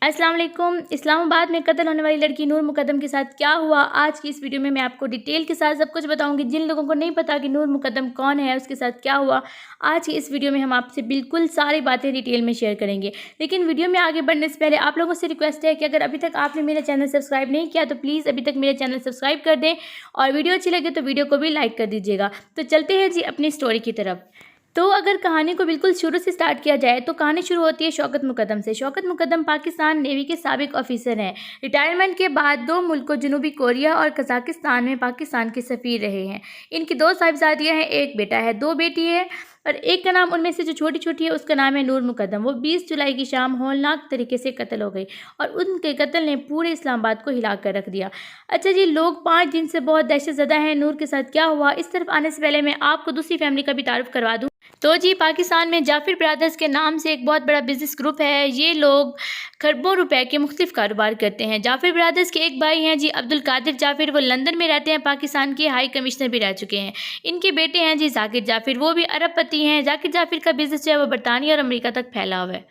अस्सलाम वालेकुम। इस्लामाबाद में कत्ल होने वाली लड़की नूर मुकद्दम के साथ क्या हुआ, आज की इस वीडियो में मैं आपको डिटेल के साथ सब कुछ बताऊंगी। जिन लोगों को नहीं पता कि नूर मुकद्दम कौन है, उसके साथ क्या हुआ, आज की इस वीडियो में हम आपसे बिल्कुल सारी बातें डिटेल में शेयर करेंगे। लेकिन वीडियो में आगे बढ़ने से पहले आप लोगों से रिक्वेस्ट है कि अगर अभी तक आपने मेरा चैनल सब्सक्राइब नहीं किया तो प्लीज़ अभी तक मेरे चैनल सब्सक्राइब कर दें और वीडियो अच्छी लगे तो वीडियो को भी लाइक कर दीजिएगा। तो चलते हैं जी अपनी स्टोरी की तरफ। तो अगर कहानी को बिल्कुल शुरू से स्टार्ट किया जाए तो कहानी शुरू होती है शौकत मुकद्दम से। शौकत मुकद्दम पाकिस्तान नेवी के साबिक ऑफिसर हैं। रिटायरमेंट के बाद 2 मुल्कों जनूबी कोरिया और कजाकिस्तान में पाकिस्तान के सफ़ीर रहे हैं। इनकी 2 साहिबजादियाँ हैं, 1 बेटा है, 2 बेटी है और एक का नाम उनमें से जो छोटी है उसका नाम है नूर मुकद्दम। वो 20 जुलाई की शाम हौलनाक तरीके से कत्ल हो गई और उनके कत्ल ने पूरे इस्लामाबाद को हिला कर रख दिया। अच्छा जी, लोग 5 दिन से बहुत दहशत ज़दा हैं। नूर के साथ क्या हुआ, इस तरफ आने से पहले मैं आपको दूसरी फैमिली का भी तारुफ करवा दूँ। तो जी, पाकिस्तान में जाफिर ब्रदर्स के नाम से एक बहुत बड़ा बिजनेस ग्रुप है। ये लोग खरबों रुपए के मुख्तलिफ कारोबार करते हैं। जाफिर ब्रदर्स के एक भाई हैं जी अब्दुल कादिर जाफिर, वो लंदन में रहते हैं, पाकिस्तान के हाई कमिश्नर भी रह चुके हैं। इनके बेटे हैं जी जाकिर जाफिर, वो भी अरबपति हैं। जाकिर जाफिर का बिजनेस जो है वो बरतानिया और अमेरिका तक फैला हुआ है।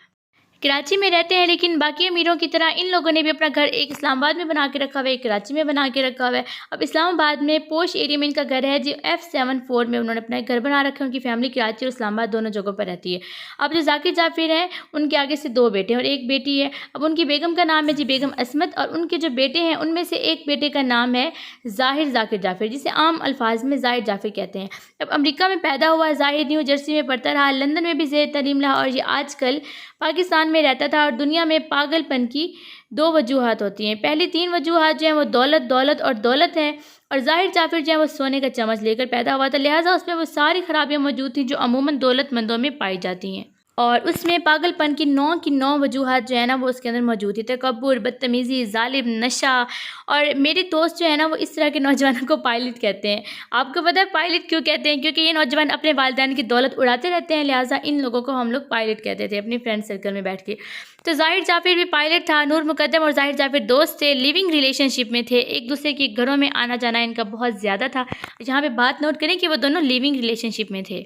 कराची में रहते हैं, लेकिन बाकी अमीरों की तरह इन लोगों ने भी अपना घर एक इस्लामाबाद में बना के रखा हुआ है, एक कराची में बना के रखा हुआ है। अब इस्लामाबाद में पोश एरिया में इनका घर है जी F74 में उन्होंने अपना घर बना रखा है। उनकी फैमिली कराची और इस्लामाबाद दोनों जगहों पर रहती है। अब जो जाकिर जाफिर हैं उनके आगे से 2 बेटे हैं और 1 बेटी है। अब उनकी बेगम का नाम है जी बेगम असमत और उनके जो बेटे हैं उनमें से एक बेटे का नाम है ज़ाहिर जाकिर जाफिर, जिसे आम अल्फाज में ज़ाहिर जाफिर कहते हैं। अब अमेरिका में पैदा हुआ ज़ाहिर, न्यू जर्सी में पढ़ता रहा, लंदन में भी ज़ेर तालीम रहा और ये आजकल पाकिस्तान में रहता था। और दुनिया में पागलपन की 2 वजूहात होती हैं। पहली 3 वजूहात जो हैं वो दौलत और दौलत है। और ज़ाहिर जाफिर जो है वो सोने का चम्मच लेकर पैदा हुआ था, लिहाजा उसमें वो सारी खराबियाँ मौजूद थी जो अमूमन दौलतमंदों में पाई जाती हैं। और उसमें पागलपन की 9 वजूहात जो है ना वो उसके अंदर मौजूद थी। तकब्बुर, बदतमीज़ी, जालिम, नशा। और मेरे दोस्त जो है ना वो इस तरह के नौजवानों को पायलट कहते हैं। आपको पता है पायलट क्यों कहते हैं? क्योंकि ये नौजवान अपने वालिदैन की दौलत उड़ाते रहते हैं, लिहाजा इन लोगों को हम लोग पायलट कहते थे अपनी फ्रेंड सर्कल में बैठ के। तो ज़ाहिर जाफिर भी पायलट था। नूर मुकद्दम और ज़ाहिर जाफिर दोस्त थे, लिविंग रिलेशनशिप में थे। एक दूसरे के घरों में आना जाना इनका बहुत ज़्यादा था। यहाँ पे बात नोट करें कि वो दोनों लिविंग रिलेशनशिप में थे,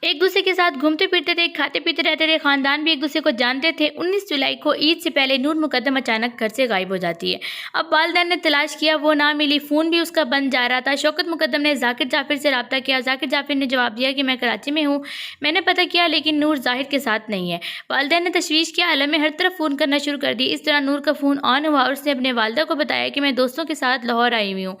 एक दूसरे के साथ घूमते फिरते थे, खाते पीते रहते थे, ख़ानदान भी एक दूसरे को जानते थे। 19 जुलाई को ईद से पहले नूर मुकद्दम अचानक घर से गायब हो जाती है। अब वालिदैन ने तलाश किया, वो ना मिली, फ़ोन भी उसका बंद जा रहा था। शौकत मुकद्दम ने जाकिर जाफिर से रब्ता किया। जाकिर जाफिर ने जवाब दिया कि मैं कराची में हूँ, मैंने पता किया लेकिन नूर ज़ाहिर के साथ नहीं है। वालिदैन ने तशवीश के आलम में हर तरफ फ़ोन करना शुरू कर दी। इस तरह नूर का फ़ोन ऑन हुआ और उसने अपने वालिदा को बताया कि मैं दोस्तों के साथ लाहौर आई हुई हूँ,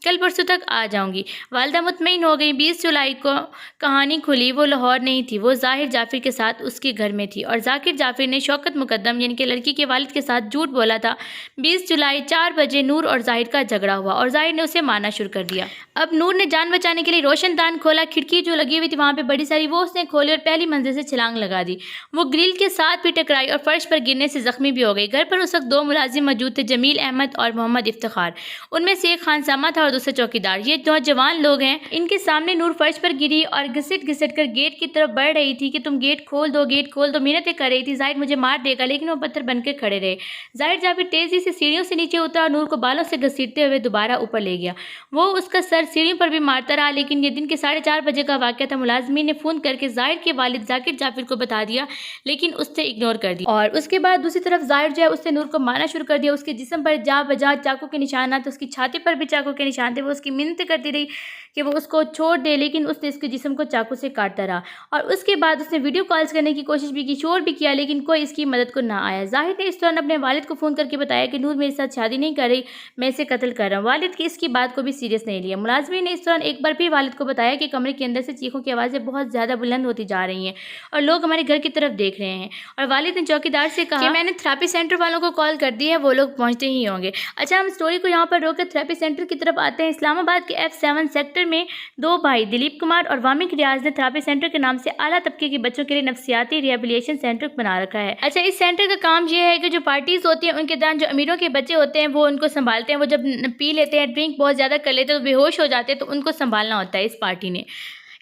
कल परसों तक आ जाऊंगी। वालिदा मुतमईन हो गई। 20 जुलाई को कहानी खुली, वो लाहौर नहीं थी, वो ज़ाहिर जाफिर के साथ उसके घर में थी। और जाकिर जाफिर ने शौकत मुकद्दम यानी कि लड़की के वालिद के साथ झूठ बोला था। 20 जुलाई 4 बजे नूर और ज़ाहिर का झगड़ा हुआ और ज़ाहिर ने उसे मारना शुरू कर दिया। अब नूर ने जान बचाने के लिए रोशनदान खोला, खिड़की जो लगी हुई थी वहाँ पर बड़ी सारी, वो उसने खोली और पहली मंजिल से छलांग लगा दी। वो ग्रिल के साथ भी टकराई और फर्श पर गिरने से ज़ख्मी भी हो गई। घर पर उस वक्त 2 मुलाजिम मौजूद थे, जमील अहमद और मोहम्मद इफ्तिखार। उनमें से एक खानसामा था और दूसरा चौकीदार। ये नौजवान लोग हैं। इनके सामने नूर फर्श पर गिरी और घिसट कर गेट की तरफ बढ़ रही थी कि तुम गेट खोल दो, मिन्नतें कर रही थी। ज़ाहिर मुझे मार देगा, लेकिन वो पत्थर बनकर खड़े रहे। ज़ाहिर जाफिर तेजी से सीढ़ियों से नीचे उतरा और नूर को बालों से घसीटते हुए दोबारा ऊपर ले गया। वो उसका सर सीढ़ियों पर भी मारता रहा, लेकिन ये दिन के 4:30 बजे का वाक़या था। मुलाजमीन ने फ़ोन करके ज़ाहिर के वालिद जाकिर जाफिर को बता दिया, लेकिन उसने इग्नोर कर दिया। और उसके बाद दूसरी तरफ ज़ाहिर जो है उसने नूर को मारना शुरू कर दिया। उसके जिस्म पर जा बजा चाकू के निशान थे, उसकी छाती पर भी चाकू के निशान थे। वो उसकी मिन्नत करती रही कि वो उसको छोड़ दे, लेकिन उसने इसके जिस्म को चाकू से काटता रहा। और उसके बाद उसने वीडियो कॉल्स करने की कोशिश भी की, शोर भी किया, लेकिन कोई इसकी मदद को ना आया। ज़ाहिर ने इस दौरान अपने वालिद को फ़ोन करके बताया कि नूर मेरे साथ शादी नहीं कर रही, मैं इसे कत्ल कर रहा हूँ। वालिद की इसकी बात को भी सीरियस नहीं लिया। मुलाजमी ने इस दौरान एक बार फिर वालिद को बताया कि कमरे के अंदर से चीखों की आवाज़ें बहुत ज़्यादा बुलंद होती जा रही हैं और लोग हमारे घर की तरफ देख रहे हैं। और वालिद ने चौकीदार से कहा कि मैंने थेरेपी सेंटर वालों को कॉल कर दी है, वो लोग पहुँचते ही होंगे। अच्छा, हम स्टोरी को यहाँ पर रोककर थेरेपी सेंटर की तरफ आते हैं। इस्लामाबाद के F7 सेक्टर में 2 भाई दिलीप कुमार और वामिक रियाज ने थेरेपी सेंटर के नाम से आला तबके के बच्चों के लिए नफ्सियाती रिहेबिलिटेशन सेंटर बना रखा है। अच्छा, इस सेंटर का काम यह है कि जो पार्टीज होती हैं उनके दौरान जो अमीरों के बच्चे होते हैं वो उनको संभालते हैं। वो जब पी लेते हैं, ड्रिंक बहुत ज़्यादा कर लेते हैं तो बेहोश हो जाते हैं, तो उनको संभालना होता है इस पार्टी ने,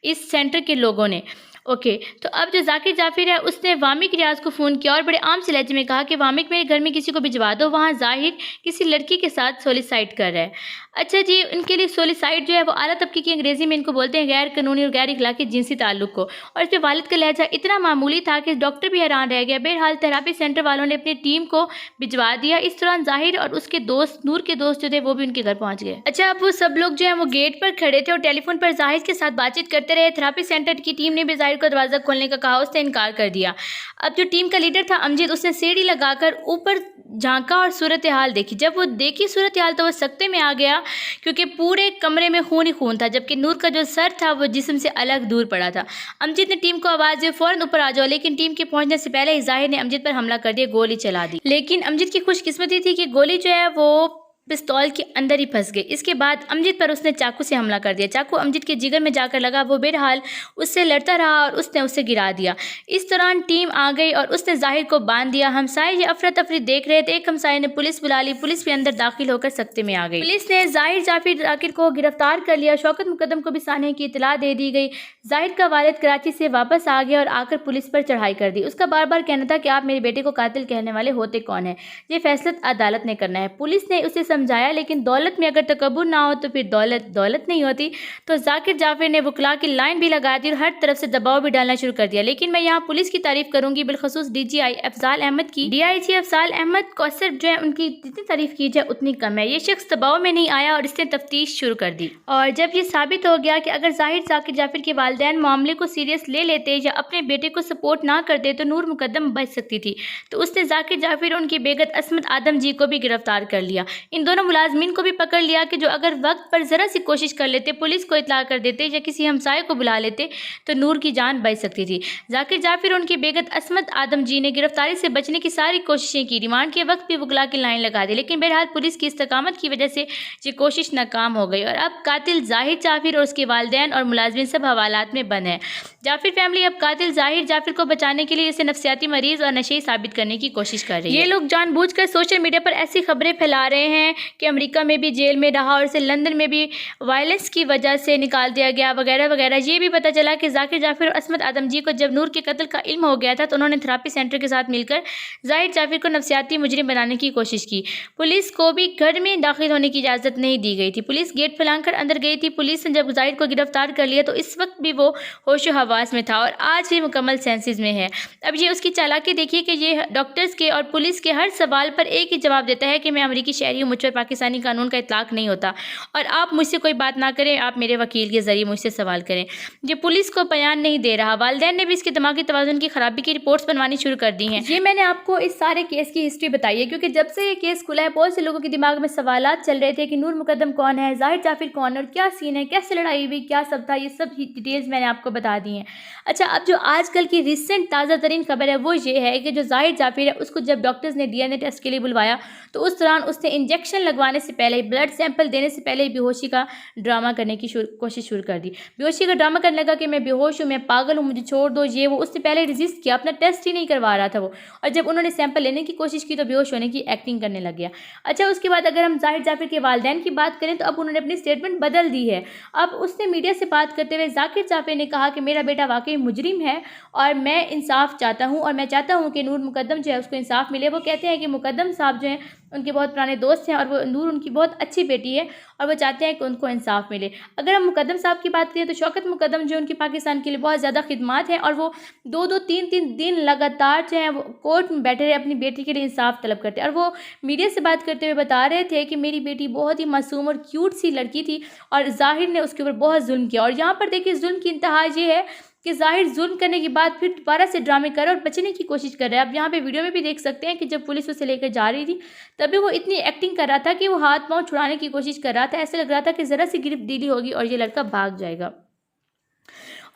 इस सेंटर के लोगों ने। ओके, तो अब जो जाकिर जाफिर है उसने वामिक रियाज को फ़ोन किया और बड़े आम से लहजे में कहा कि वामिक मेरे घर में किसी को भिजवा दो, वहाँ ज़ाहिर किसी लड़की के साथ सोलिसाइड कर रहा है। अच्छा जी, उनके लिए सोलिसाइड जो है वो आला तबके की अंग्रेज़ी में इनको बोलते हैं गैर कानूनी और गैर इखलाकी जिनसी ताल्लुक़ को। और इस पे वालिद का लहज़ा इतना मामूली था कि डॉक्टर भी हैरान रह गया। बहरहाल थेरेपी सेंटर वालों ने अपनी टीम को भिजवा दिया। इस दौरान ज़ाहिर और उसके दोस्त, नूर के दोस्त जो थे वो भी उनके घर पहुँच गए। अच्छा, अब वो सब लोग जो हैं वो गेट पर खड़े थे और टेलीफोन पर ज़ाहिद के साथ बातचीत करते रहे। थेरेपी सेंटर की टीम ने भी ज़ाहिद को दरवाज़ा खोलने का कहा, उसने इनकार कर दिया। अब जो टीम का लीडर था अमजद, उसने सीढ़ी लगाकर ऊपर झांका और सूरत हाल देखी। जब वो देखी सूरत हाल तो वो सकते में आ गया, क्योंकि पूरे कमरे में खून ही खून था, जबकि नूर का जो सर था वो जिस्म से अलग दूर पड़ा था। अमजद ने टीम को आवाज़ दी फ़ौरन ऊपर आ जाओ, लेकिन टीम के पहुंचने से पहले ही ज़ाहिर ने अमजद पर हमला कर दिया, गोली चला दी। लेकिन अमजद की खुशकिस्मती थी कि गोली जो है वो पिस्तौल के अंदर ही फंस गई। इसके बाद अमजद पर उसने चाकू से हमला कर दिया। चाकू अमजद के जिगर में जाकर लगा। वो बहरहाल उससे लड़ता रहा और उसने उसे गिरा दिया। इस दौरान टीम आ गई और उसने ज़ाहिर को बांध दिया। हमसाये ये अफरा तफरी देख रहे थे। एक हमसाये ने पुलिस बुला ली। पुलिस भी अंदर दाखिल होकर सख्ते में आ गई। पुलिस ने जाकिर को गिरफ्तार कर लिया। शौकत मुकद्दम को भी सानहे की इतला दे दी गई। ज़ाहिर का वालिद कराची से वापस आ गया और आकर पुलिस पर चढ़ाई कर दी। उसका बार बार कहना था कि आप मेरे बेटे को कातिल कहने वाले होते कौन है, ये फैसला अदालत ने करना है। पुलिस ने उसे समझाया, लेकिन दौलत में अगर तकब्बुर ना हो तो फिर दौलत नहीं होती। तो जाकिर जाफर ने वकला की लाइन भी लगा दी और हर तरफ से दबाव भी डालना शुरू कर दिया। लेकिन मैं यहाँ पुलिस की तारीफ करूंगी, बिलखसूस DGI अफजाल अहमद की। DIG अफजाल अहमद को सिर्फ जो है उनकी जितनी तारीफ की जाए उतनी कम है। ये शख्स दबाव में नहीं आया और इसने तफ्तीश शुरू कर दी। और जब ये साबित हो गया कि अगर जाकिर जाफर के वालिदैन मामले को सीरियस ले लेते या अपने बेटे को सपोर्ट ना करते तो नूर मुकद्दम बच सकती थी, तो उसने जाकिर जाफर और उनकी बेगत असमत आदम जी को भी गिरफ्तार कर लिया। इन दोनों मुलाजमीन को भी पकड़ लिया कि जो अगर वक्त पर ज़रा सी कोशिश कर लेते, पुलिस को इतला कर देते या किसी हमसाये को बुला लेते तो नूर की जान बच सकती थी। जाकिर जाफर और उनकी बेगत असमत आदम जी ने गिरफ्तारी से बचने की सारी कोशिशें की। रिमांड के वक्त भी वकला की लाइन लगा दी, लेकिन बहरहाल पुलिस की इस्तकामत की वजह से ये कोशिश नाकाम हो गई और अब कातिल ज़ाहिर जाफर और उसके वालिदैन और मुलाजमीन सब हवालात में बंद है। जाफर फैमिली अब कातिल ज़ाहिर जाफर को बचाने के लिए इसे नफसियाती मरीज और नशे साबित करने की कोशिश कर रही है। ये लोग जानबूझकर सोशल मीडिया पर ऐसी खबरें फैला रहे हैं कि अमेरिका में भी जेल में रहा और इसे लंदन में भी वायलेंस की वजह से निकाल दिया गया वगैरह वगैरह। ये भी पता चला कि जाकिर जाफर और असमत आदम जी को जब नूर के कत्ल का इल्म हो गया था तो उन्होंने थेरेपी सेंटर के साथ मिलकर ज़ाहिर जाफर को नफसियाती मुजरिम बनाने की कोशिश की। पुलिस को भी घर में दाखिल होने की इजाज़त नहीं दी गई थी। पुलिस गेट फैलाकर अंदर गई थी। पुलिस ने जब ज़ाहिर को गिरफ्तार कर लिया तो इस वक्त भी वो होश हवास में था और आज भी मुकम्मल सेंसेस में है। अब ये उसकी चालाकी देखिए कि ये डॉक्टर्स के और पुलिस के हर सवाल पर एक ही जवाब देता है कि मैं अमेरिकी शहरी हूँ, मुझ पर पाकिस्तानी कानून का इतलाक नहीं होता और आप मुझसे कोई बात ना करें, आप मेरे वकील के ज़रिए मुझसे सवाल करें। ये पुलिस को बयान नहीं दे रहा। वालिदैन ने भी इसके दिमागी तवाज़ुन की खराबी की रिपोर्ट्स बनवानी शुरू कर दी हैं। ये मैंने आपको इस सारे केस की हिस्ट्री बताई है क्योंकि जब से ये केस खुला है बहुत से लोगों के दिमाग में सवालात चल रहे थे कि नूर मुकद्दम कौन है, ज़ाहिर जाफर कौन है और क्या सीन है, कैसे लड़ाई हुई, क्या सब था। ये सब डिटेल्स मैंने आपको बता दी हैं। अच्छा, अब जो आजकल की रिसेंट ताज़ा तरीन खबर है वो ये है कि जो ज़ाहिर जाफर है उसको जब डॉक्टर्स ने DNA टेस्ट के लिए बुलवाया तो उस दौरान उसने इंजेक्शन लगवाने से पहले, ब्लड सैंपल देने से पहले बेहोशी का ड्रामा करने की कोशिश शुरू कर दी। बेहोशी का ड्रामा करने लगा कि मैं बेहोश हूँ, मैं पागल हूँ, मुझे छोड़ दो, ये वो। उससे पहले रेजिस्ट किया, अपना टेस्ट ही नहीं करवा रहा था वो, और जब उन्होंने सैंपल लेने की कोशिश की तो बेहोश होने की एक्टिंग करने लग गया। अच्छा, उसके बाद अगर हम ज़ाहिर जाफर के वालिदैन की बात करें तो अब उन्होंने अपनी स्टेटमेंट बदल दी है। अब उसने मीडिया से बात करते हुए जाकिर जाफर ने कहा कि मेरा बेटा वाकई मुजरिम है और मैं इंसाफ चाहता हूँ और मैं चाहता हूँ कि नूर मुकद्दम जो है उसको इंसाफ मिले। वो कहते हैं कि मुकद्दम साहब जो हैं उनके बहुत पुराने दोस्त हैं और वो नूर उनकी बहुत अच्छी बेटी है और वो चाहते हैं कि उनको इंसाफ मिले। अगर हम मुकद्दम साहब की बात करें तो शौकत मुकद्दम जो उनकी पाकिस्तान के लिए बहुत ज़्यादा खिदमात हैं और वो 2-2, 3-3 दिन लगातार जो है वो कोर्ट में बैठे रहे, अपनी बेटी के लिए इंसाफ तलब करते हैं। और वो मीडिया से बात करते हुए बता रहे थे कि मेरी बेटी बहुत ही मासूम और क्यूट सी लड़की थी और ज़ाहिर ने उसके ऊपर बहुत जुल्म किया। और यहाँ पर देखिए जुल्म की इंतहा ये है कि ज़ाहिर जुल्म करने के बाद फिर दोबारा से ड्रामे कर रहा है और बचने की कोशिश कर रहा है। अब यहाँ पे वीडियो में भी देख सकते हैं कि जब पुलिस उसे लेकर जा रही थी तभी वो इतनी एक्टिंग कर रहा था कि वो हाथ पांव छुड़ाने की कोशिश कर रहा था। ऐसा लग रहा था कि ज़रा सी गिरफ्त ढीली होगी और ये लड़का भाग जाएगा।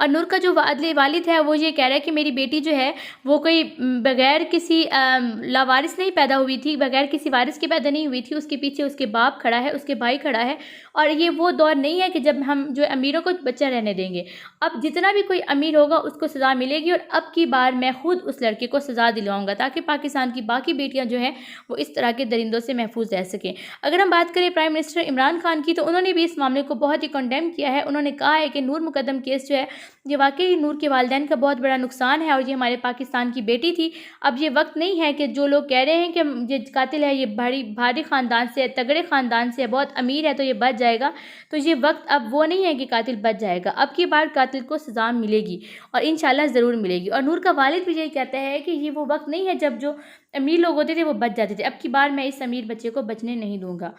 और नूर का जो वालिद है वो ये कह रहा है कि मेरी बेटी जो है वो कोई बगैर किसी लावारिस नहीं पैदा हुई थी, बगैर किसी वारिस के पैदा नहीं हुई थी। उसके पीछे उसके बाप खड़ा है, उसके भाई खड़ा है और ये वो दौर नहीं है कि जब हम जो अमीरों को बच्चा रहने देंगे। अब जितना भी कोई अमीर होगा उसको सज़ा मिलेगी और अब की बार मैं खुद उस लड़के को सज़ा दिलवाऊंगा ताकि पाकिस्तान की बाकी बेटियां जो हैं वो इस तरह के दरिंदों से महफूज रह सकें। अगर हम बात करें प्राइम मिनिस्टर इमरान खान की तो उन्होंने भी इस मामले को बहुत ही कंडेम किया है। उन्होंने कहा है कि नूर मुकद्दम केस जो है یہ واقعی نور کے والدین کا بہت بڑا نقصان ہے اور یہ ہمارے پاکستان کی بیٹی تھی۔ اب یہ وقت نہیں ہے کہ جو لوگ کہہ رہے ہیں کہ یہ قاتل ہے، یہ بھاری خاندان سے ہے، تگڑے خاندان سے ہے، بہت امیر ہے تو یہ بچ جائے گا، تو یہ وقت اب وہ نہیں ہے کہ قاتل بچ جائے گا۔ اب کی بار قاتل کو سزا ملے گی اور انشاءاللہ ضرور ملے گی۔ اور نور کا والد بھی یہی کہتا ہے کہ یہ وہ وقت نہیں ہے جب جو امیر لوگ ہوتے تھے وہ بچ جاتے تھے، اب کی بار میں اس امیر بچے کو بچنے نہیں دوں گا۔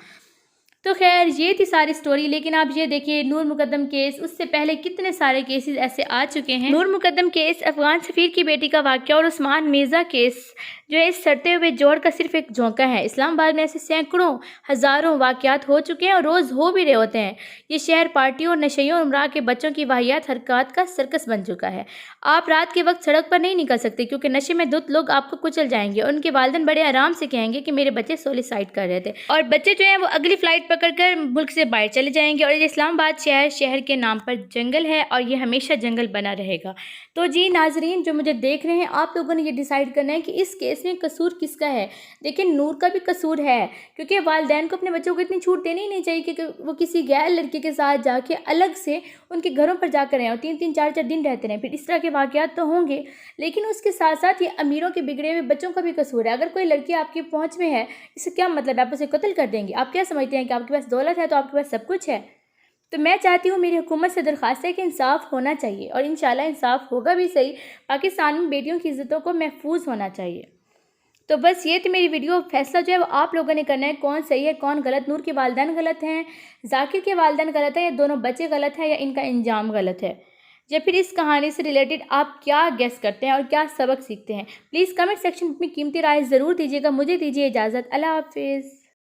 تو خیر یہ تھی ساری سٹوری، لیکن آپ یہ دیکھیے نور مقدم کیس، اس سے پہلے کتنے سارے کیسز ایسے آ چکے ہیں۔ نور مقدم کیس، افغان سفیر کی بیٹی کا واقعہ اور عثمان میرزا کیس جو ہے اس سڑتے ہوئے جوڑ کا صرف ایک جھونکا ہے۔ اسلام آباد میں ایسے سینکڑوں ہزاروں واقعات ہو چکے ہیں اور روز ہو بھی رہے ہوتے ہیں۔ یہ شہر پارٹیوں اور نشیوں اور امراء کے بچوں کی واہیات حرکات کا سرکس بن چکا ہے۔ آپ رات کے وقت سڑک پر نہیں نکل سکتے کیونکہ نشے میں دھت لوگ آپ کو کچل جائیں گے اور ان کے والدین بڑے آرام سے کہیں گے کہ میرے بچے سولیسائڈ کر رہے تھے، اور بچے جو ہیں وہ اگلی فلائٹ پکڑ کر ملک سے باہر چلے جائیں گے۔ اور یہ اسلام آباد شہر کے نام پر جنگل ہے اور یہ ہمیشہ جنگل بنا رہے گا۔ تو جی ناظرین جو مجھے دیکھ رہے ہیں، آپ لوگوں نے یہ ڈیسائیڈ کرنا ہے کہ اس کیس میں قصور کس کا ہے۔ دیکھیں نور کا بھی قصور ہے، کیونکہ والدین کو اپنے بچوں کو اتنی چھوٹ دینی ہی نہیں چاہیے کہ وہ کسی غیر لڑکے کے ساتھ جا کے الگ سے ان کے گھروں پر جا کر رہیں اور 3-3 4-4 دن رہتے رہیں، پھر اس طرح کے واقعات تو ہوں گے۔ لیکن اس کے ساتھ ساتھ یہ امیروں کے بگڑے ہوئے بچوں کا بھی قصور ہے۔ اگر کوئی لڑکی آپ کی پہنچ میں ہے، اس سے کیا مطلب ہے؟ آپ اسے قتل کر دیں گے؟ آپ کیا سمجھتے ہیں کہ آپ کے پاس دولت ہے تو آپ کے پاس سب کچھ ہے؟ تو میں چاہتی ہوں، میری حکومت سے درخواست ہے کہ انصاف ہونا چاہیے اور انشاءاللہ انصاف ہوگا بھی صحیح۔ پاکستان میں بیٹیوں کی عزتوں کو محفوظ ہونا چاہیے۔ تو بس یہ تھی میری ویڈیو، فیصلہ جو ہے وہ آپ لوگوں نے کرنا ہے، کون صحیح ہے کون غلط۔ نور کے والدین غلط ہیں، ذاکر کے والدین غلط ہیں، یا دونوں بچے غلط ہیں، یا ان کا انجام غلط ہے، یا پھر اس کہانی سے ریلیٹڈ آپ کیا گیس کرتے ہیں اور کیا سبق سیکھتے ہیں؟ پلیز کمنٹ سیکشن میں اپنی قیمتی رائے ضرور دیجیے گا۔ مجھے دیجیے اجازت، اللہ حافظ۔